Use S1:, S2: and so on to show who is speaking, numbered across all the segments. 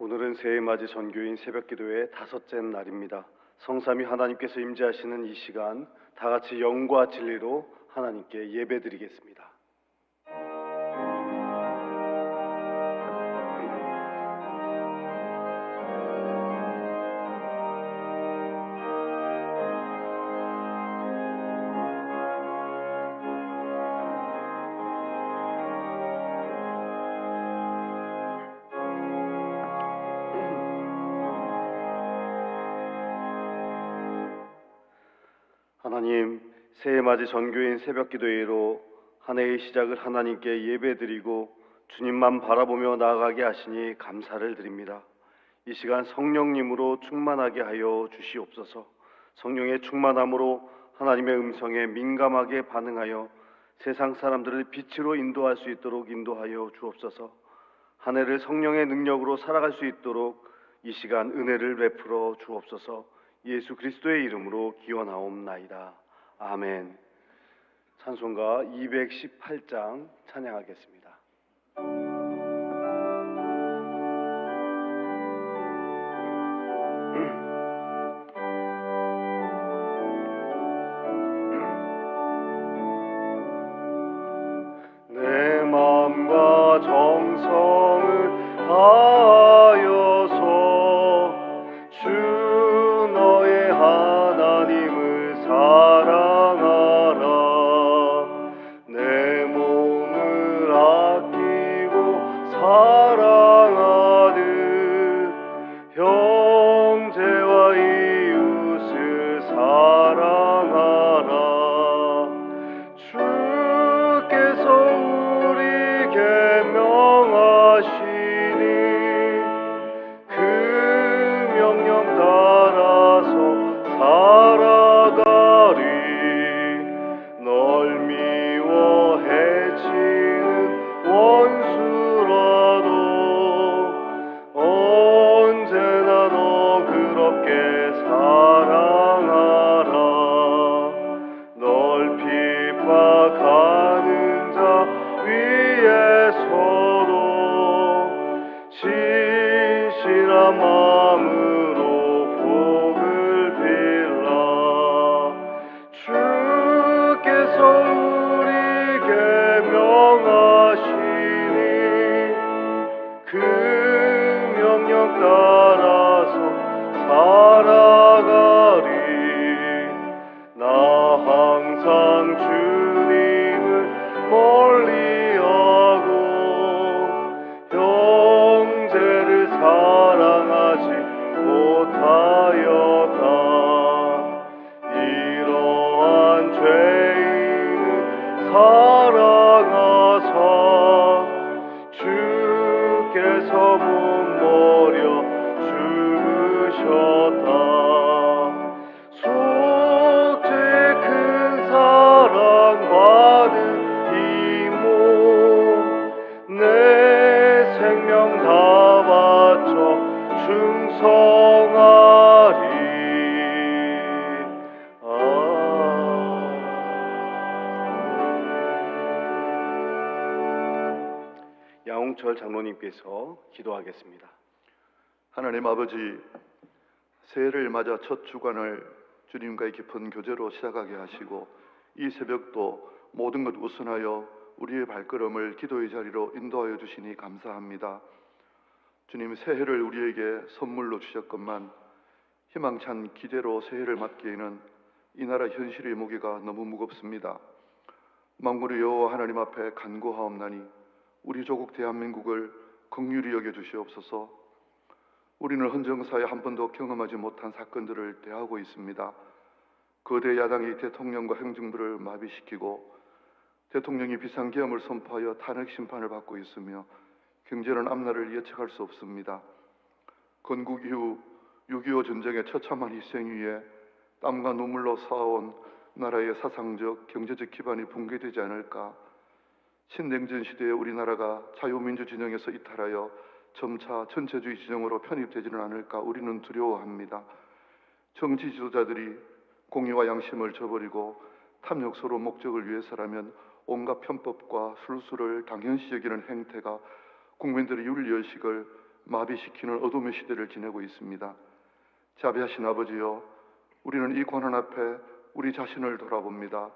S1: 오늘은 새해 맞이 전교인 새벽기도의 다섯째 날입니다. 성삼위 하나님께서 임재하시는 이 시간 다 같이 영과 진리로 하나님께 예배드리겠습니다. 하나님, 새해 맞이 전교인 새벽기도회로 한 해의 시작을 하나님께 예배드리고 주님만 바라보며 나아가게 하시니 감사를 드립니다. 이 시간 성령님으로 충만하게 하여 주시옵소서. 성령의 충만함으로 하나님의 음성에 민감하게 반응하여 세상 사람들을 빛으로 인도할 수 있도록 인도하여 주옵소서. 한 해를 성령의 능력으로 살아갈 수 있도록 이 시간 은혜를 베풀어 주옵소서. 예수 그리스도의 이름으로 기원하옵나이다. 아멘. 찬송가 218장 찬양하겠습니다. 내 마음과 정성을 다하여서 주 너의 하나님을 사랑하라. 내 몸을 아끼고 사랑하듯 형제와 이웃을 사랑하라. 주께서 우리에게 명하시니 그 명령 따라서 살아가리. 널 미워해치는 원수라도 언제나 너 그렇게 사랑하라. 널 핍박하는 자 위에서도 진실한 마음으로 복을 빌라. 주께서 우리에게 명하시니 그 명령 따라서 살아가리. 나 항상 주님을 멀리하고 형제를 사랑하지 못하였다. 이러한 죄인은 사랑하사 주께서 못버려 주셨다. 속죄의 큰 사랑 받은 이모 내 생명 다 바쳐 충성하리. 야홍철 장로님께서 기도하겠습니다.
S2: 하나님 아버지, 새해를 맞아 첫 주간을 주님과의 깊은 교제로 시작하게 하시고 이 새벽도 모든 것 우선하여 우리의 발걸음을 기도의 자리로 인도하여 주시니 감사합니다. 주님, 새해를 우리에게 선물로 주셨건만 희망찬 기대로 새해를 맞기에는 이 나라 현실의 무게가 너무 무겁습니다. 만군의 여호와 하나님 앞에 간구하옵나니 우리 조국 대한민국을 긍휼히 여겨 주시옵소서. 우리는 헌정사에 한 번도 경험하지 못한 사건들을 대하고 있습니다. 거대 야당이 대통령과 행정부를 마비시키고 대통령이 비상계엄을 선포하여 탄핵 심판을 받고 있으며 경제는 앞날을 예측할 수 없습니다. 건국 이후 6.25 전쟁의 처참한 희생 위에 땀과 눈물로 쌓아온 나라의 사상적, 경제적 기반이 붕괴되지 않을까. 신냉전 시대에 우리나라가 자유민주 진영에서 이탈하여 점차 전체주의 진영으로 편입되지는 않을까 우리는 두려워합니다. 정치 지도자들이 공의와 양심을 저버리고 탐욕스러운 목적을 위해서라면 온갖 편법과 술수를 당연시 여기는 행태가 국민들의 윤리의식을 마비시키는 어둠의 시대를 지내고 있습니다. 자비하신 아버지여, 우리는 이 고난 앞에 우리 자신을 돌아봅니다.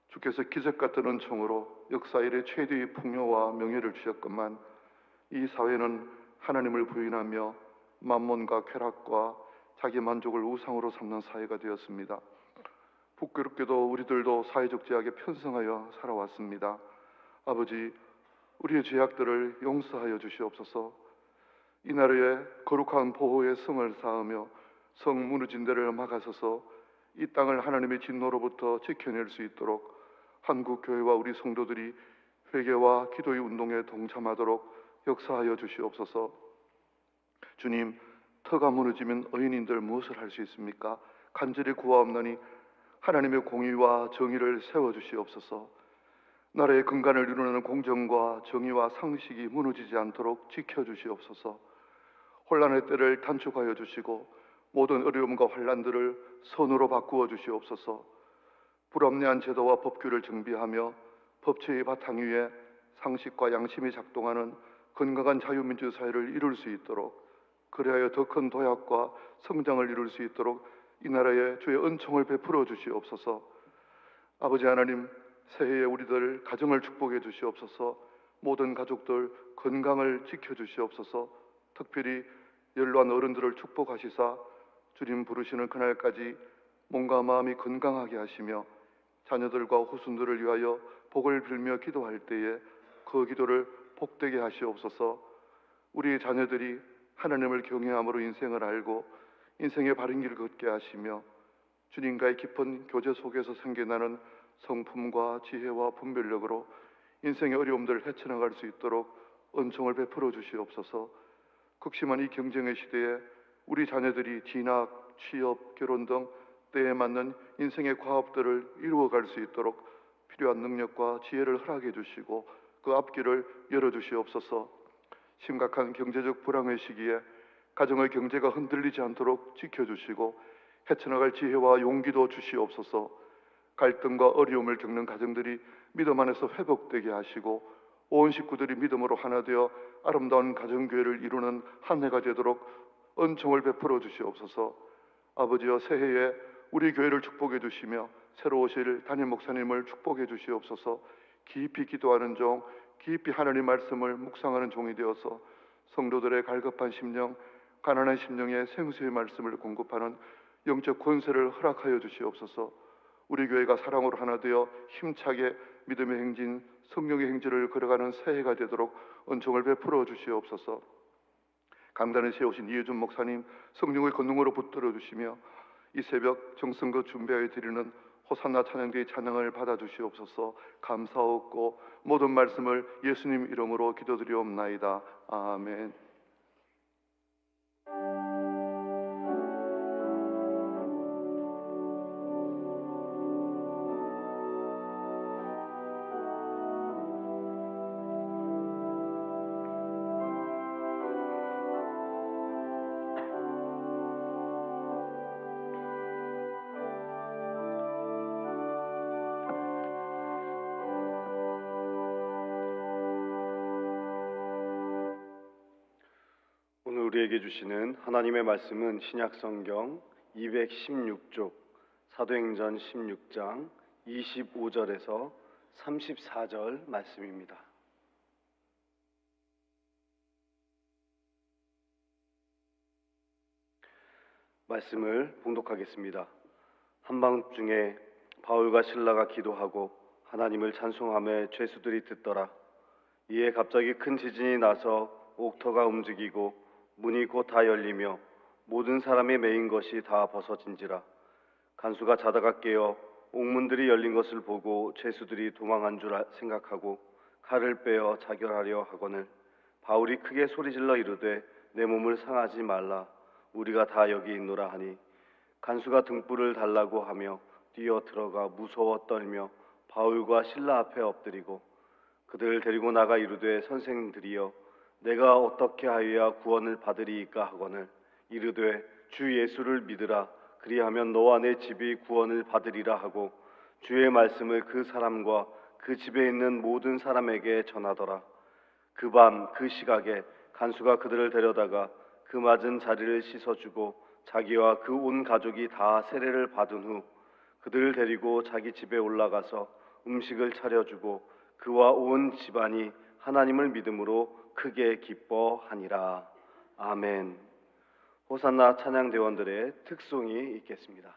S2: 주께서 기적 같은 은총으로 역사 이래 최대의 풍요와 명예를 주셨건만 이 사회는 하나님을 부인하며 만몬과 쾌락과 자기 만족을 우상으로 삼는 사회가 되었습니다. 부끄럽게도 우리들도 사회적 제약에 편성하여 살아왔습니다. 아버지, 우리의 죄악들을 용서하여 주시옵소서. 이 나라에 거룩한 보호의 성을 쌓으며 성 무너진 데를 막아서서 이 땅을 하나님의 진노로부터 지켜낼 수 있도록 한국 교회와 우리 성도들이 회개와 기도의 운동에 동참하도록 역사하여 주시옵소서. 주님, 터가 무너지면 의인인들 무엇을 할 수 있습니까? 간절히 구하옵나니 하나님의 공의와 정의를 세워주시옵소서. 나라의 근간을 이루는 공정과 정의와 상식이 무너지지 않도록 지켜주시옵소서. 혼란의 때를 단축하여 주시고 모든 어려움과 환난들을 선으로 바꾸어 주시옵소서. 불합리한 제도와 법규를 정비하며 법치의 바탕 위에 상식과 양심이 작동하는 건강한 자유민주 사회를 이룰 수 있도록, 그리하여 더 큰 도약과 성장을 이룰 수 있도록 이 나라에 주의 은총을 베풀어 주시옵소서. 아버지 하나님, 새해에 우리들 가정을 축복해 주시옵소서. 모든 가족들 건강을 지켜 주시옵소서. 특별히 연로한 어른들을 축복하시사 주님 부르시는 그날까지 몸과 마음이 건강하게 하시며 자녀들과 후손들을 위하여 복을 빌며 기도할 때에 그 기도를 복되게 하시옵소서. 우리 자녀들이 하나님을 경외함으로 인생을 알고 인생의 바른 길을 걷게 하시며 주님과의 깊은 교제 속에서 생겨나는 성품과 지혜와 분별력으로 인생의 어려움들을 헤쳐나갈 수 있도록 은총을 베풀어 주시옵소서. 극심한 이 경쟁의 시대에 우리 자녀들이 진학, 취업, 결혼 등 때에 맞는 인생의 과업들을 이루어갈 수 있도록 필요한 능력과 지혜를 허락해 주시고 그 앞길을 열어주시옵소서. 심각한 경제적 불황의 시기에 가정의 경제가 흔들리지 않도록 지켜주시고 헤쳐나갈 지혜와 용기도 주시옵소서. 갈등과 어려움을 겪는 가정들이 믿음 안에서 회복되게 하시고 온 식구들이 믿음으로 하나 되어 아름다운 가정교회를 이루는 한 해가 되도록 은총을 베풀어 주시옵소서. 아버지여, 새해에 우리 교회를 축복해 주시며 새로 오실 담임 목사님을 축복해 주시옵소서. 깊이 기도하는 종, 깊이 하나님 말씀을 묵상하는 종이 되어서 성도들의 갈급한 심령, 가난한 심령에 생수의 말씀을 공급하는 영적 권세를 허락하여 주시옵소서. 우리 교회가 사랑으로 하나 되어 힘차게 믿음의 행진, 성령의 행진을 걸어가는 새해가 되도록 은총을 베풀어 주시옵소서. 강단에 세우신 이해준 목사님 성령의 권능으로 붙들어 주시며 이 새벽 정성껏 준비하여 드리는 호산나 찬양대의 찬양을 받아주시옵소서. 감사하옵고 모든 말씀을 예수님 이름으로 기도드리옵나이다. 아멘.
S1: 오늘 우리에게 주시는 하나님의 말씀은 신약성경 216쪽 사도행전 16장 25절에서 34절 말씀입니다. 말씀을 봉독하겠습니다. 한밤중에 바울과 실라가 기도하고 하나님을 찬송하며 죄수들이 듣더라. 이에 갑자기 큰 지진이 나서 옥터가 움직이고 문이 곧 다 열리며 모든 사람이 매인 것이 다 벗어진지라. 간수가 자다가 깨어 옥문들이 열린 것을 보고 죄수들이 도망한 줄 생각하고 칼을 빼어 자결하려 하거늘 바울이 크게 소리질러 이르되 내 몸을 상하지 말라. 우리가 다 여기 있노라 하니 간수가 등불을 달라고 하며 뛰어 들어가 무서워 떨며 바울과 실라 앞에 엎드리고 그들을 데리고 나가 이르되 선생들이여 내가 어떻게 하여야 구원을 받으리이까 하거늘 이르되 주 예수를 믿으라. 그리하면 너와 내 집이 구원을 받으리라 하고 주의 말씀을 그 사람과 그 집에 있는 모든 사람에게 전하더라. 그 밤 그 시각에 간수가 그들을 데려다가 그 맞은 자리를 씻어주고 자기와 그 온 가족이 다 세례를 받은 후 그들을 데리고 자기 집에 올라가서 음식을 차려주고 그와 온 집안이 하나님을 믿음으로 크게 기뻐하니라. 아멘. 호산나 찬양대원들의 특송이 있겠습니다.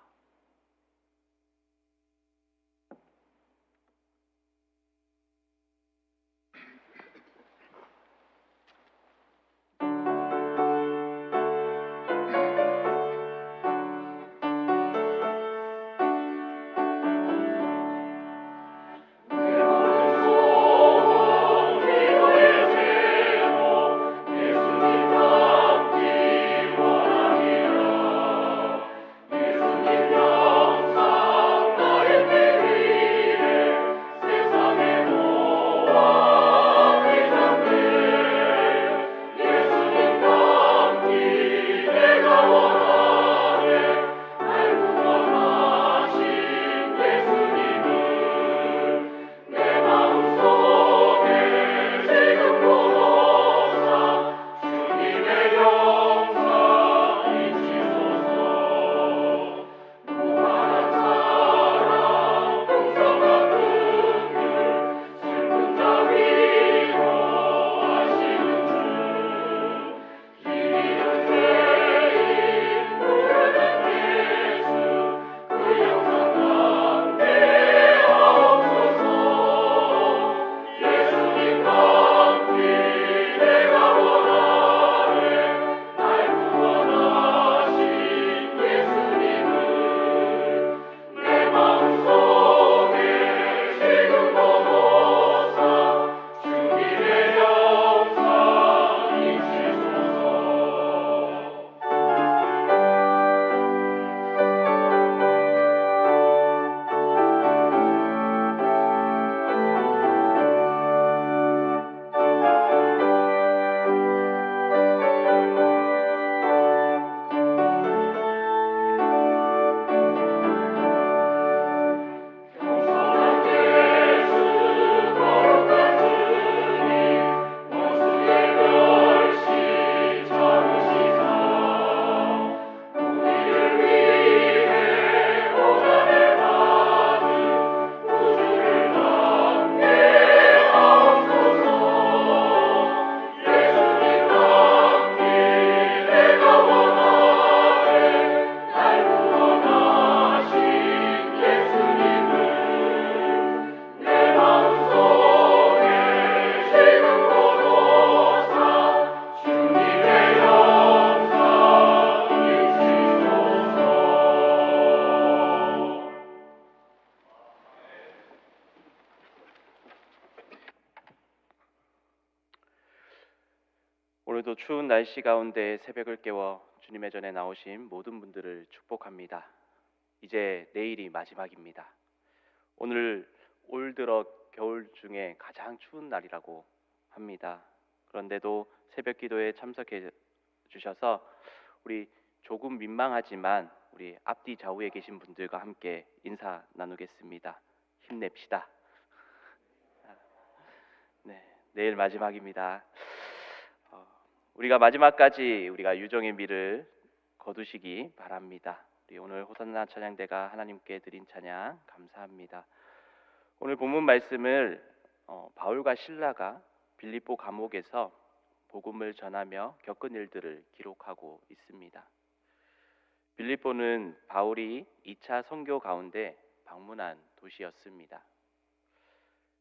S3: 오늘도 추운 날씨 가운데 새벽을 깨워 주님의 전에 나오신 모든 분들을 축복합니다. 이제 내일이 마지막입니다. 오늘 올 들어 겨울 중에 가장 추운 날이라고 합니다. 그런데도 새벽 기도에 참석해 주셔서 우리 조금 민망하지만 우리 앞뒤 좌우에 계신 분들과 함께 인사 나누겠습니다. 힘냅시다. 네, 내일 마지막입니다. 우리가 마지막까지 우리가 유정의 미를 거두시기 바랍니다. 우리 오늘 호산나 찬양대가 하나님께 드린 찬양 감사합니다. 오늘 본문 말씀을 바울과 실라가 빌립보 감옥에서 복음을 전하며 겪은 일들을 기록하고 있습니다. 빌립보는 바울이 2차 선교 가운데 방문한 도시였습니다.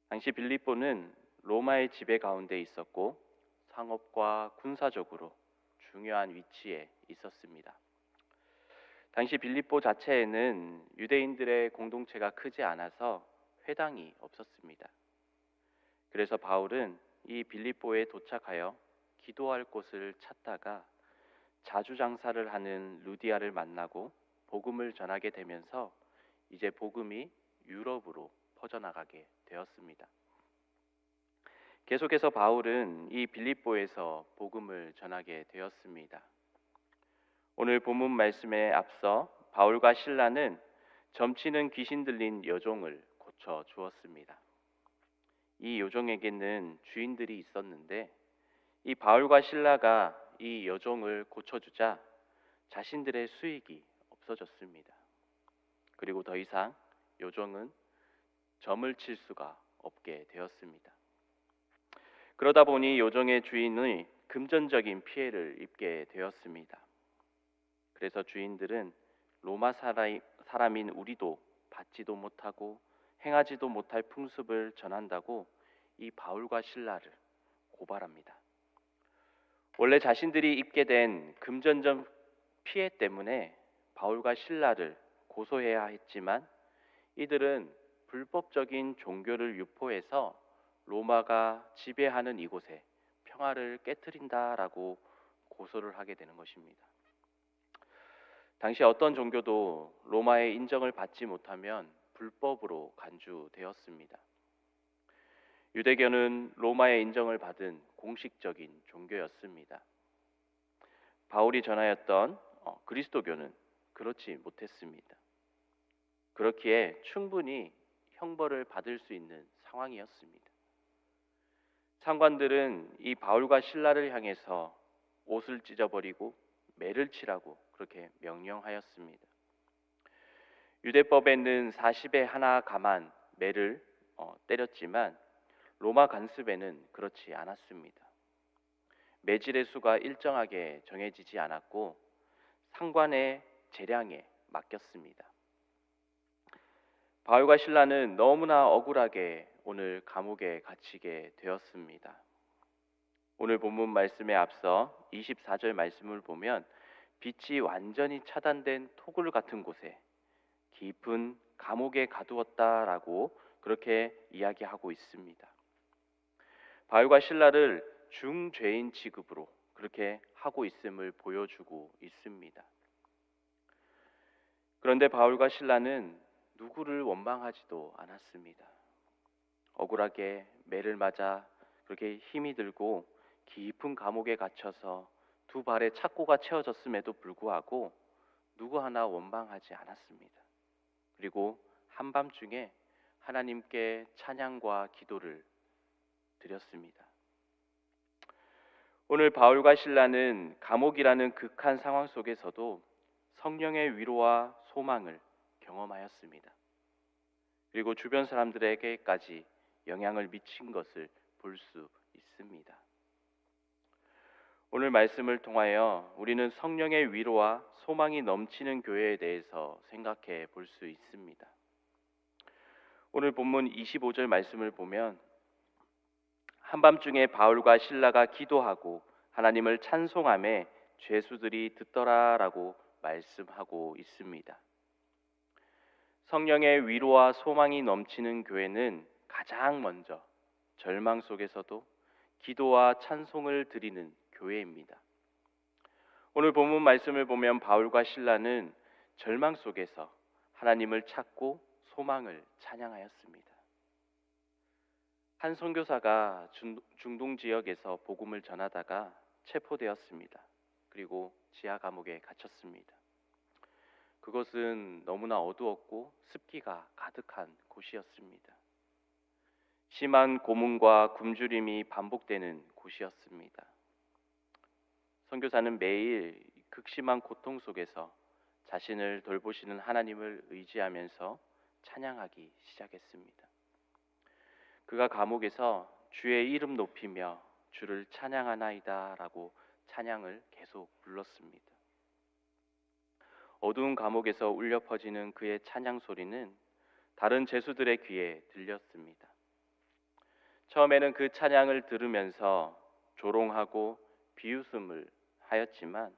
S3: 당시 빌립보는 로마의 지배 가운데 있었고 상업과 군사적으로 중요한 위치에 있었습니다. 당시 빌립보 자체에는 유대인들의 공동체가 크지 않아서 회당이 없었습니다. 그래서 바울은 이 빌립보에 도착하여 기도할 곳을 찾다가 자주장사를 하는 루디아를 만나고 복음을 전하게 되면서 이제 복음이 유럽으로 퍼져나가게 되었습니다. 계속해서 바울은 이 빌립보에서 복음을 전하게 되었습니다. 오늘 본문 말씀에 앞서 바울과 실라는 점치는 귀신 들린 여종을 고쳐 주었습니다. 이 여종에게는 주인들이 있었는데 이 바울과 신라가 이 여종을 고쳐주자 자신들의 수익이 없어졌습니다. 그리고 더 이상 여종은 점을 칠 수가 없게 되었습니다. 그러다 보니 여종의 주인의 금전적인 피해를 입게 되었습니다. 그래서 주인들은 로마 사람인 우리도 받지도 못하고 행하지도 못할 풍습을 전한다고 이 바울과 신라를 고발합니다. 원래 자신들이 입게 된 금전적 피해 때문에 바울과 신라를 고소해야 했지만 이들은 불법적인 종교를 유포해서 로마가 지배하는 이곳에 평화를 깨트린다라고 고소를 하게 되는 것입니다. 당시 어떤 종교도 로마의 인정을 받지 못하면 불법으로 간주되었습니다. 유대교는 로마의 인정을 받은 공식적인 종교였습니다. 바울이 전하였던 그리스도교는 그렇지 못했습니다. 그렇기에 충분히 형벌을 받을 수 있는 상황이었습니다. 상관들은 이 바울과 신라를 향해서 옷을 찢어버리고 매를 치라고 그렇게 명령하였습니다. 유대법에는 40에 하나 감한 매를 때렸지만 로마 관습에는 그렇지 않았습니다. 매질의 수가 일정하게 정해지지 않았고 상관의 재량에 맡겼습니다. 바울과 신라는 너무나 억울하게 오늘 감옥에 갇히게 되었습니다. 오늘 본문 말씀에 앞서 24절 말씀을 보면 빛이 완전히 차단된 토굴 같은 곳에 깊은 감옥에 가두었다라고 그렇게 이야기하고 있습니다. 바울과 신라를 중죄인 취급으로 그렇게 하고 있음을 보여주고 있습니다. 그런데 바울과 신라는 누구를 원망하지도 않았습니다. 억울하게 매를 맞아 그렇게 힘이 들고 깊은 감옥에 갇혀서 두 발에 착고가 채워졌음에도 불구하고 누구 하나 원망하지 않았습니다. 그리고 한밤중에 하나님께 찬양과 기도를 드렸습니다. 오늘 바울과 신라는 감옥이라는 극한 상황 속에서도 성령의 위로와 소망을 경험하였습니다. 그리고 주변 사람들에게까지 영향을 미친 것을 볼 수 있습니다. 오늘 말씀을 통하여 우리는 성령의 위로와 소망이 넘치는 교회에 대해서 생각해 볼 수 있습니다. 오늘 본문 25절 말씀을 보면 한밤중에 바울과 신라가 기도하고 하나님을 찬송하며 죄수들이 듣더라라고 말씀하고 있습니다. 성령의 위로와 소망이 넘치는 교회는 가장 먼저 절망 속에서도 기도와 찬송을 드리는 교회입니다. 오늘 본문 말씀을 보면 바울과 신라는 절망 속에서 하나님을 찾고 소망을 찬양하였습니다. 한 선교사가 중동 지역에서 복음을 전하다가 체포되었습니다. 그리고 지하 감옥에 갇혔습니다. 그것은 너무나 어두웠고 습기가 가득한 곳이었습니다. 심한 고문과 굶주림이 반복되는 곳이었습니다. 선교사는 매일 극심한 고통 속에서 자신을 돌보시는 하나님을 의지하면서 찬양하기 시작했습니다. 그가 감옥에서 주의 이름 높이며 주를 찬양하나이다 라고 찬양을 계속 불렀습니다. 어두운 감옥에서 울려 퍼지는 그의 찬양 소리는 다른 죄수들의 귀에 들렸습니다. 처음에는 그 찬양을 들으면서 조롱하고 비웃음을 하였지만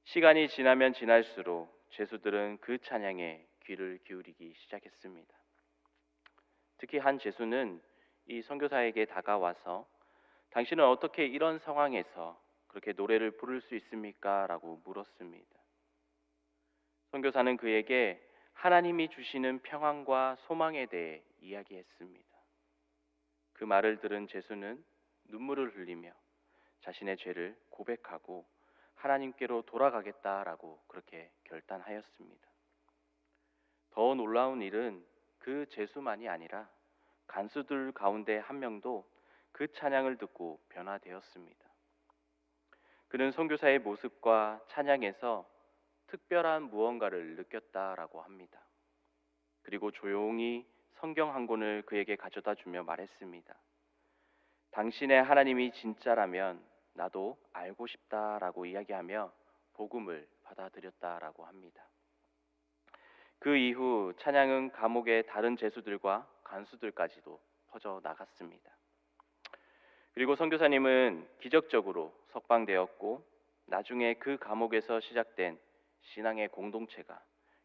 S3: 시간이 지나면 지날수록 죄수들은 그 찬양에 귀를 기울이기 시작했습니다. 특히 한 죄수는 이 선교사에게 다가와서 당신은 어떻게 이런 상황에서 그렇게 노래를 부를 수 있습니까? 라고 물었습니다. 선교사는 그에게 하나님이 주시는 평안과 소망에 대해 이야기했습니다. 그 말을 들은 죄수는 눈물을 흘리며 자신의 죄를 고백하고 하나님께로 돌아가겠다라고 그렇게 결단하였습니다. 더 놀라운 일은 그 죄수만이 아니라 간수들 가운데 한 명도 그 찬양을 듣고 변화되었습니다. 그는 선교사의 모습과 찬양에서 특별한 무언가를 느꼈다라고 합니다. 그리고 조용히 성경 한 권을 그에게 가져다 주며 말했습니다. 당신의 하나님이 진짜라면 나도 알고 싶다라고 이야기하며 복음을 받아들였다라고 합니다. 그 이후 찬양은 감옥의 다른 죄수들과 간수들까지도 퍼져 나갔습니다. 그리고 선교사님은 기적적으로 석방되었고 나중에 그 감옥에서 시작된 신앙의 공동체가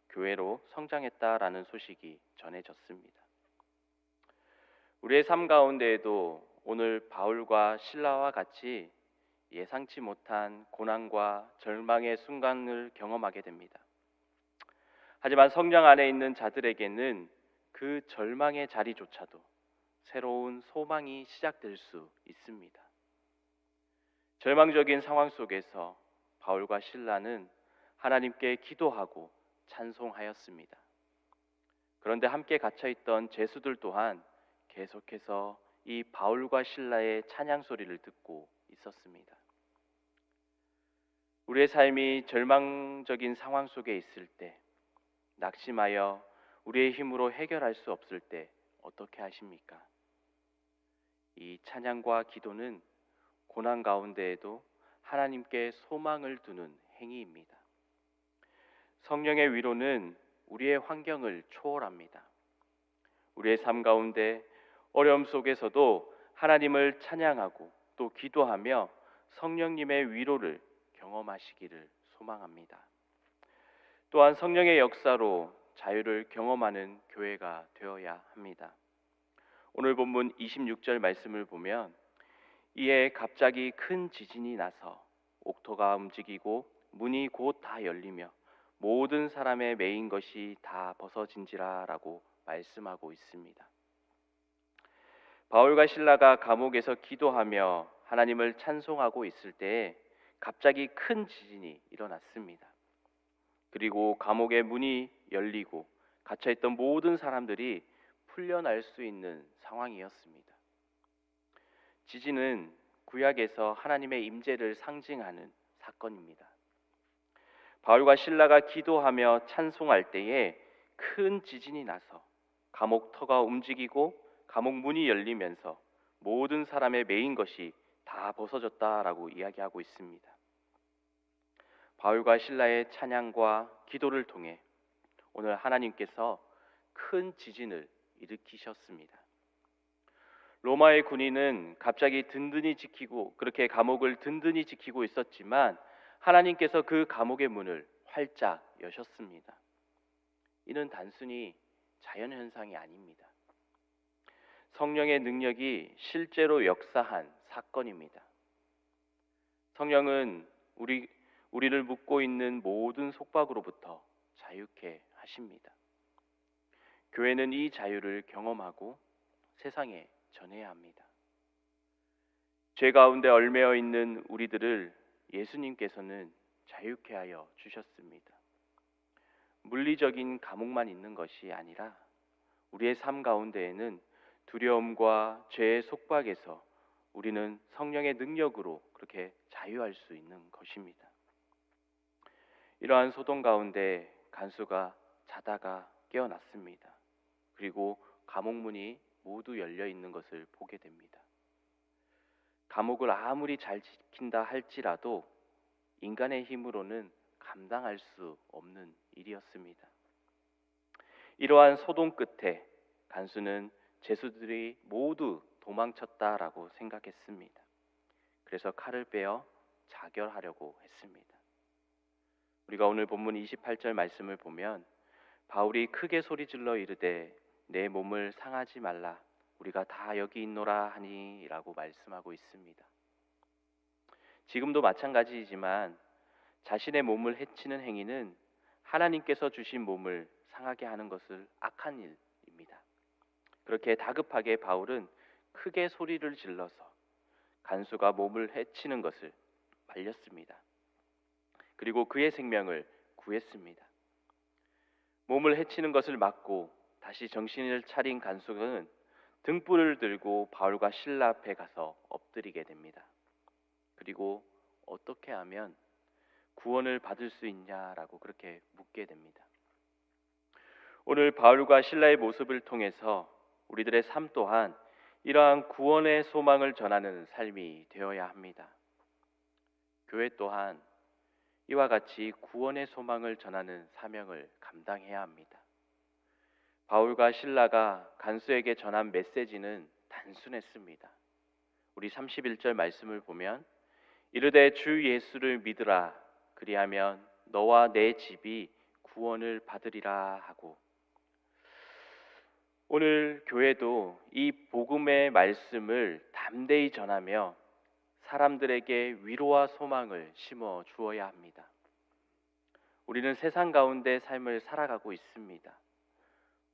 S3: 교회로 성장했다라는 소식이 전해졌습니다. 우리의 삶 가운데에도 오늘 바울과 실라와 같이 예상치 못한 고난과 절망의 순간을 경험하게 됩니다. 하지만 성령 안에 있는 자들에게는 그 절망의 자리조차도 새로운 소망이 시작될 수 있습니다. 절망적인 상황 속에서 바울과 실라는 하나님께 기도하고 찬송하였습니다. 그런데 함께 갇혀있던 죄수들 또한 계속해서 이 바울과 실라의 찬양 소리를 듣고 있었습니다. 우리의 삶이 절망적인 상황 속에 있을 때, 낙심하여 우리의 힘으로 해결할 수 없을 때 어떻게 하십니까? 이 찬양과 기도는 고난 가운데에도 하나님께 소망을 두는 행위입니다. 성령의 위로는 우리의 환경을 초월합니다. 우리의 삶 가운데 어려움 속에서도 하나님을 찬양하고 또 기도하며 성령님의 위로를 경험하시기를 소망합니다. 또한 성령의 역사로 자유를 경험하는 교회가 되어야 합니다. 오늘 본문 26절 말씀을 보면 이에 갑자기 큰 지진이 나서 옥토가 움직이고 문이 곧 다 열리며 모든 사람의 매인 것이 다 벗어진지라 라고 말씀하고 있습니다. 바울과 실라가 감옥에서 기도하며 하나님을 찬송하고 있을 때에 갑자기 큰 지진이 일어났습니다. 그리고 감옥의 문이 열리고 갇혀있던 모든 사람들이 풀려날 수 있는 상황이었습니다. 지진은 구약에서 하나님의 임재를 상징하는 사건입니다. 바울과 실라가 기도하며 찬송할 때에 큰 지진이 나서 감옥 터가 움직이고 감옥 문이 열리면서 모든 사람의 매인 것이 다 벗어졌다라고 이야기하고 있습니다. 바울과 실라의 찬양과 기도를 통해 오늘 하나님께서 큰 지진을 일으키셨습니다. 로마의 군인은 갑자기 든든히 지키고 그렇게 감옥을 든든히 지키고 있었지만 하나님께서 그 감옥의 문을 활짝 여셨습니다. 이는 단순히 자연현상이 아닙니다. 성령의 능력이 실제로 역사한 사건입니다. 성령은 우리를 묶고 있는 모든 속박으로부터 자유케 하십니다. 교회는 이 자유를 경험하고 세상에 전해야 합니다. 죄 가운데 얽매여 있는 우리들을 예수님께서는 자유케 하여 주셨습니다. 물리적인 감옥만 있는 것이 아니라 우리의 삶 가운데에는 두려움과 죄의 속박에서 우리는 성령의 능력으로 그렇게 자유할 수 있는 것입니다. 이러한 소동 가운데 간수가 자다가 깨어났습니다. 그리고 감옥 문이 모두 열려 있는 것을 보게 됩니다. 감옥을 아무리 잘 지킨다 할지라도 인간의 힘으로는 감당할 수 없는 일이었습니다. 이러한 소동 끝에 간수는 죄수들이 모두 도망쳤다라고 생각했습니다. 그래서 칼을 빼어 자결하려고 했습니다. 우리가 오늘 본문 28절 말씀을 보면 바울이 크게 소리질러 이르되 내 몸을 상하지 말라 우리가 다 여기 있노라 하니 라고 말씀하고 있습니다. 지금도 마찬가지이지만 자신의 몸을 해치는 행위는 하나님께서 주신 몸을 상하게 하는 것을 악한 일입니다. 그렇게 다급하게 바울은 크게 소리를 질러서 간수가 몸을 해치는 것을 말렸습니다. 그리고 그의 생명을 구했습니다. 몸을 해치는 것을 막고 다시 정신을 차린 간수는 등불을 들고 바울과 실라 앞에 가서 엎드리게 됩니다. 그리고 어떻게 하면 구원을 받을 수 있냐라고 그렇게 묻게 됩니다. 오늘 바울과 실라의 모습을 통해서 우리들의 삶 또한 이러한 구원의 소망을 전하는 삶이 되어야 합니다. 교회 또한 이와 같이 구원의 소망을 전하는 사명을 감당해야 합니다. 바울과 실라가 간수에게 전한 메시지는 단순했습니다. 우리 31절 말씀을 보면 이르되 주 예수를 믿으라 그리하면 너와 내 집이 구원을 받으리라 하고, 오늘 교회도 이 복음의 말씀을 담대히 전하며 사람들에게 위로와 소망을 심어 주어야 합니다. 우리는 세상 가운데 삶을 살아가고 있습니다.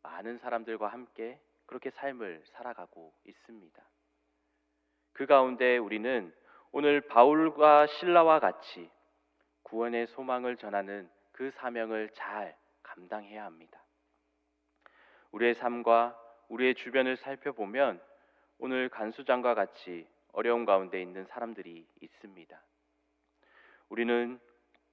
S3: 많은 사람들과 함께 그렇게 삶을 살아가고 있습니다. 그 가운데 우리는 오늘 바울과 실라와 같이 구원의 소망을 전하는 그 사명을 잘 감당해야 합니다. 우리의 삶과 우리의 주변을 살펴보면 오늘 간수장과 같이 어려운 가운데 있는 사람들이 있습니다. 우리는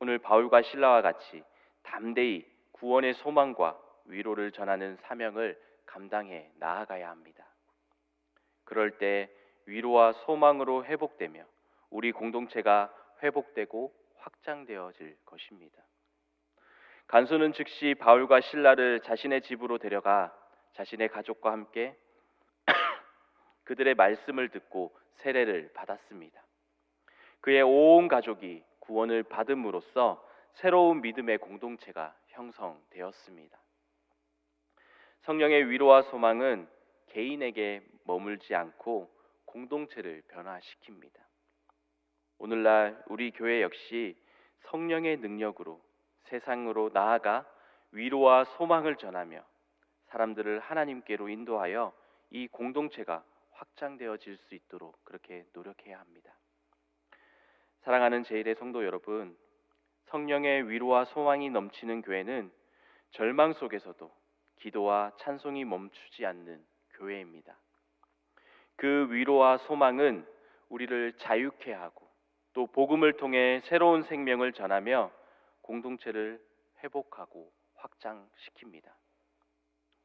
S3: 오늘 바울과 실라와 같이 담대히 구원의 소망과 위로를 전하는 사명을 감당해 나아가야 합니다. 그럴 때 위로와 소망으로 회복되며 우리 공동체가 회복되고 확장되어질 것입니다. 간수는 즉시 바울과 실라를 자신의 집으로 데려가 자신의 가족과 함께 그들의 말씀을 듣고 세례를 받았습니다. 그의 온 가족이 구원을 받음으로써 새로운 믿음의 공동체가 형성되었습니다. 성령의 위로와 소망은 개인에게 머물지 않고 공동체를 변화시킵니다. 오늘날 우리 교회 역시 성령의 능력으로 세상으로 나아가 위로와 소망을 전하며 사람들을 하나님께로 인도하여 이 공동체가 확장되어질 수 있도록 그렇게 노력해야 합니다. 사랑하는 제1의 성도 여러분, 성령의 위로와 소망이 넘치는 교회는 절망 속에서도 기도와 찬송이 멈추지 않는 교회입니다. 그 위로와 소망은 우리를 자유케 하고 또 복음을 통해 새로운 생명을 전하며 공동체를 회복하고 확장시킵니다.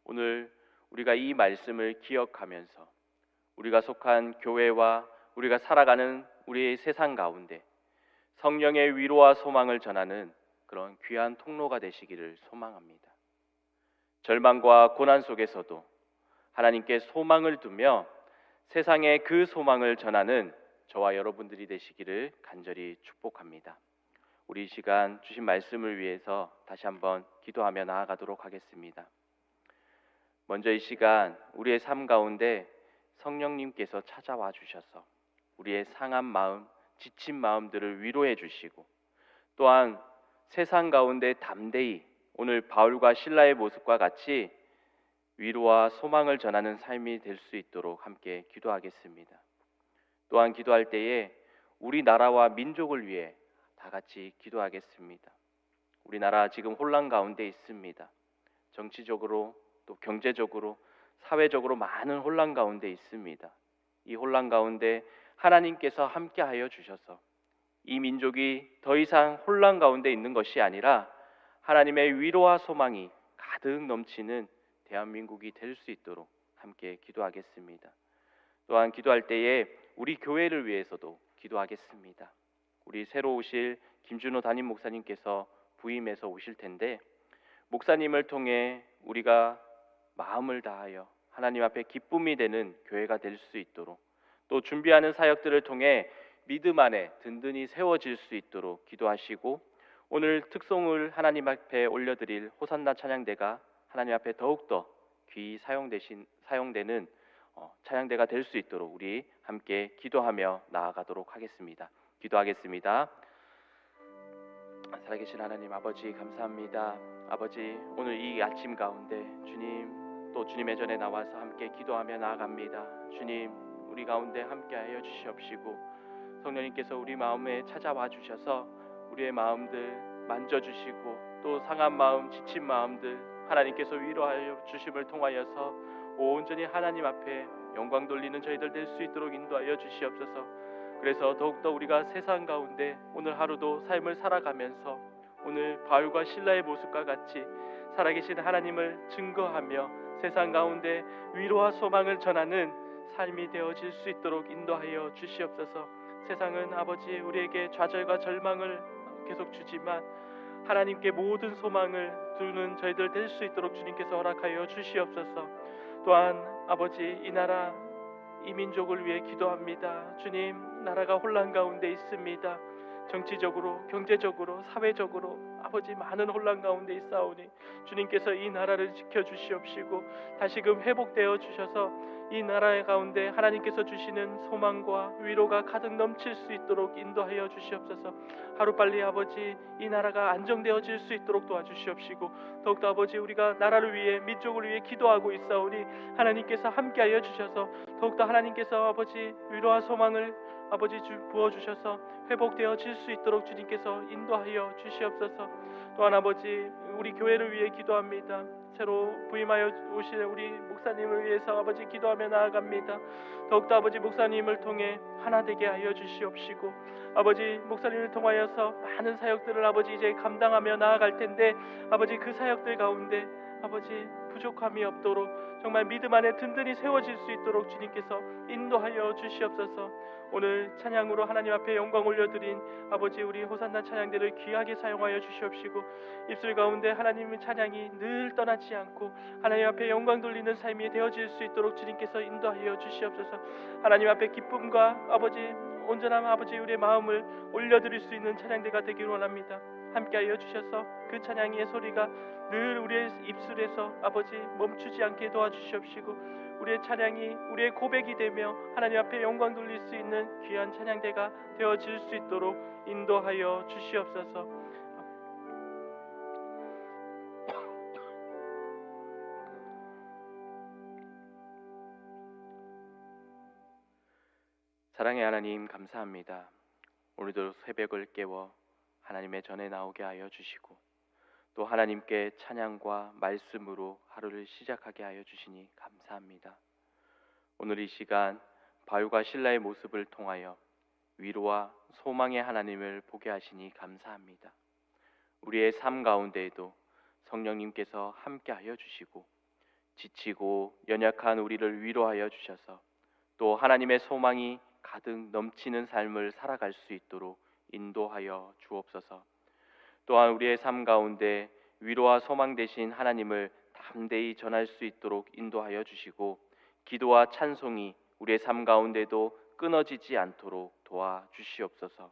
S3: 오늘 우리가 이 말씀을 기억하면서 우리가 속한 교회와 우리가 살아가는 우리의 세상 가운데 성령의 위로와 소망을 전하는 그런 귀한 통로가 되시기를 소망합니다. 절망과 고난 속에서도 하나님께 소망을 두며 세상에 그 소망을 전하는 저와 여러분들이 되시기를 간절히 축복합니다. 우리 이 시간 주신 말씀을 위해서 다시 한번 기도하며 나아가도록 하겠습니다. 먼저 이 시간 우리의 삶 가운데 성령님께서 찾아와 주셔서 우리의 상한 마음, 지친 마음들을 위로해 주시고 또한 세상 가운데 담대히 오늘 바울과 실라의 모습과 같이 위로와 소망을 전하는 삶이 될 수 있도록 함께 기도하겠습니다. 또한 기도할 때에 우리나라와 민족을 위해 다 같이 기도하겠습니다. 우리나라 지금 혼란 가운데 있습니다. 정치적으로 또 경제적으로 사회적으로 많은 혼란 가운데 있습니다. 이 혼란 가운데 하나님께서 함께하여 주셔서 이 민족이 더 이상 혼란 가운데 있는 것이 아니라 하나님의 위로와 소망이 가득 넘치는 대한민국이 될 수 있도록 함께 기도하겠습니다. 또한 기도할 때에 우리 교회를 위해서도 기도하겠습니다. 우리 새로 오실 김준호 담임 목사님께서 부임해서 오실 텐데 목사님을 통해 우리가 마음을 다하여 하나님 앞에 기쁨이 되는 교회가 될 수 있도록 또 준비하는 사역들을 통해 믿음 안에 든든히 세워질 수 있도록 기도하시고 오늘 특송을 하나님 앞에 올려드릴 호산나 찬양대가 하나님 앞에 더욱더 귀히 사용되는 찬양대가 될 수 있도록 우리 함께 기도하며 나아가도록 하겠습니다. 기도하겠습니다. 살아계신 하나님 아버지 감사합니다. 아버지 오늘 이 아침 가운데 주님 또 주님의 전에 나와서 함께 기도하며 나아갑니다. 주님 우리 가운데 함께하여 주시옵시고 성령님께서 우리 마음에 찾아와 주셔서 우리의 마음들 만져주시고 또 상한 마음 지친 마음들 하나님께서 위로하여 주심을 통하여서 온전히 하나님 앞에 영광 돌리는 저희들 될 수 있도록 인도하여 주시옵소서. 그래서 더욱더 우리가 세상 가운데 오늘 하루도 삶을 살아가면서 오늘 바울과 실라의 모습과 같이 살아계신 하나님을 증거하며 세상 가운데 위로와 소망을 전하는 삶이 되어질 수 있도록 인도하여 주시옵소서. 세상은 아버지 우리에게 좌절과 절망을 계속 주지만 하나님께 모든 소망을 두는 저희들 될 수 있도록 주님께서 허락하여 주시옵소서. 또한 아버지 이 나라 이 민족을 위해 기도합니다. 주님, 나라가 혼란 가운데 있습니다. 정치적으로, 경제적으로, 사회적으로 아버지 많은 혼란 가운데 있사오니 주님께서 이 나라를 지켜주시옵시고 다시금 회복되어 주셔서 이 나라 가운데 하나님께서 주시는 소망과 위로가 가득 넘칠 수 있도록 인도하여 주시옵소서. 하루빨리 아버지 이 나라가 안정되어질 수 있도록 도와주시옵시고 더욱더 아버지 우리가 나라를 위해 민족을 위해 기도하고 있사오니 하나님께서 함께하여 주셔서 더욱더 하나님께서 아버지 위로와 소망을 아버지 부어주셔서 회복되어질 수 있도록 주님께서 인도하여 주시옵소서. 또한 아버지 우리 교회를 위해 기도합니다. 새로 부임하여 오실 우리 목사님을 위해서 아버지 기도하며 나아갑니다. 더욱더 아버지 목사님을 통해 하나 되게 하여 주시옵시고 아버지 목사님을 통하여서 많은 사역들을 아버지 이제 감당하며 나아갈 텐데 아버지 그 사역들 가운데 아버지 부족함이 없도록 정말 믿음 안에 든든히 세워질 수 있도록 주님께서 인도하여 주시옵소서. 오늘 찬양으로 하나님 앞에 영광 올려드린 아버지 우리 호산나 찬양대를 귀하게 사용하여 주시옵시고 입술 가운데 하나님의 찬양이 늘 떠나지 않고 하나님 앞에 영광 돌리는 삶이 되어질 수 있도록 주님께서 인도하여 주시옵소서. 하나님 앞에 기쁨과 아버지 온전한 아버지 우리의 마음을 올려드릴 수 있는 찬양대가 되기를 원합니다. 함께하여 주셔서 그 찬양의 소리가 늘 우리의 입술에서 아버지 멈추지 않게 도와주시옵시고 우리의 찬양이 우리의 고백이 되며 하나님 앞에 영광 돌릴 수 있는 귀한 찬양대가 되어질 수 있도록 인도하여 주시옵소서. 사랑의 하나님 감사합니다. 오늘도 새벽을 깨워 하나님의 전에 나오게 하여 주시고 또 하나님께 찬양과 말씀으로 하루를 시작하게 하여 주시니 감사합니다. 오늘 이 시간 바울과 실라의 모습을 통하여 위로와 소망의 하나님을 보게 하시니 감사합니다. 우리의 삶 가운데에도 성령님께서 함께 하여 주시고 지치고 연약한 우리를 위로하여 주셔서 또 하나님의 소망이 가득 넘치는 삶을 살아갈 수 있도록 인도하여 주옵소서. 또한 우리의 삶 가운데 위로와 소망 되신 하나님을 담대히 전할 수 있도록 인도하여 주시고 기도와 찬송이 우리의 삶 가운데도 끊어지지 않도록 도와주시옵소서.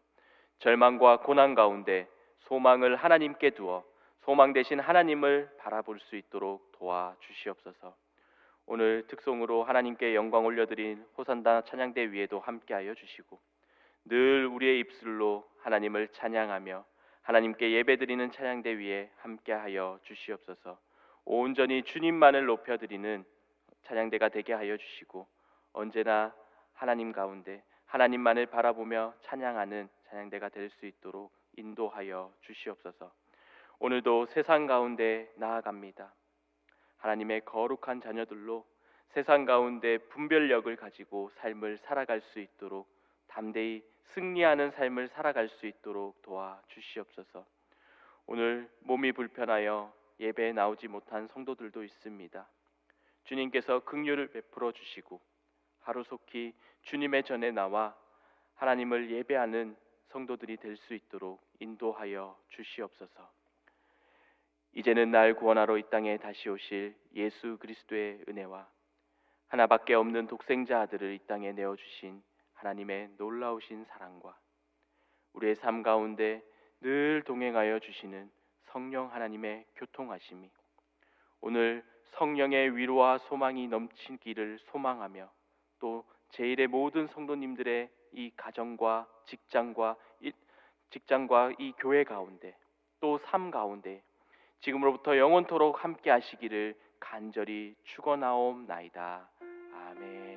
S3: 절망과 고난 가운데 소망을 하나님께 두어 소망 되신 하나님을 바라볼 수 있도록 도와주시옵소서. 오늘 특송으로 하나님께 영광 올려드린 호산나 찬양대 위에도 함께하여 주시고 늘 우리의 입술로 하나님을 찬양하며 하나님께 예배드리는 찬양대 위에 함께하여 주시옵소서. 온전히 주님만을 높여드리는 찬양대가 되게 하여 주시고 언제나 하나님 가운데 하나님만을 바라보며 찬양하는 찬양대가 될 수 있도록 인도하여 주시옵소서. 오늘도 세상 가운데 나아갑니다. 하나님의 거룩한 자녀들로 세상 가운데 분별력을 가지고 삶을 살아갈 수 있도록 담대히 승리하는 삶을 살아갈 수 있도록 도와주시옵소서. 오늘 몸이 불편하여 예배에 나오지 못한 성도들도 있습니다. 주님께서 긍휼을 베풀어 주시고 하루속히 주님의 전에 나와 하나님을 예배하는 성도들이 될 수 있도록 인도하여 주시옵소서. 이제는 날 구원하러 이 땅에 다시 오실 예수 그리스도의 은혜와 하나밖에 없는 독생자 아들을 이 땅에 내어주신 하나님의 놀라우신 사랑과 우리의 삶 가운데 늘 동행하여 주시는 성령 하나님의 교통하심이 오늘 성령의 위로와 소망이 넘치기를 소망하며 또 제1의 모든 성도님들의 이 가정과 직장과 이 교회 가운데 또 삶 가운데 지금으로부터 영원토록 함께 하시기를 간절히 축원하옵나이다. 아멘.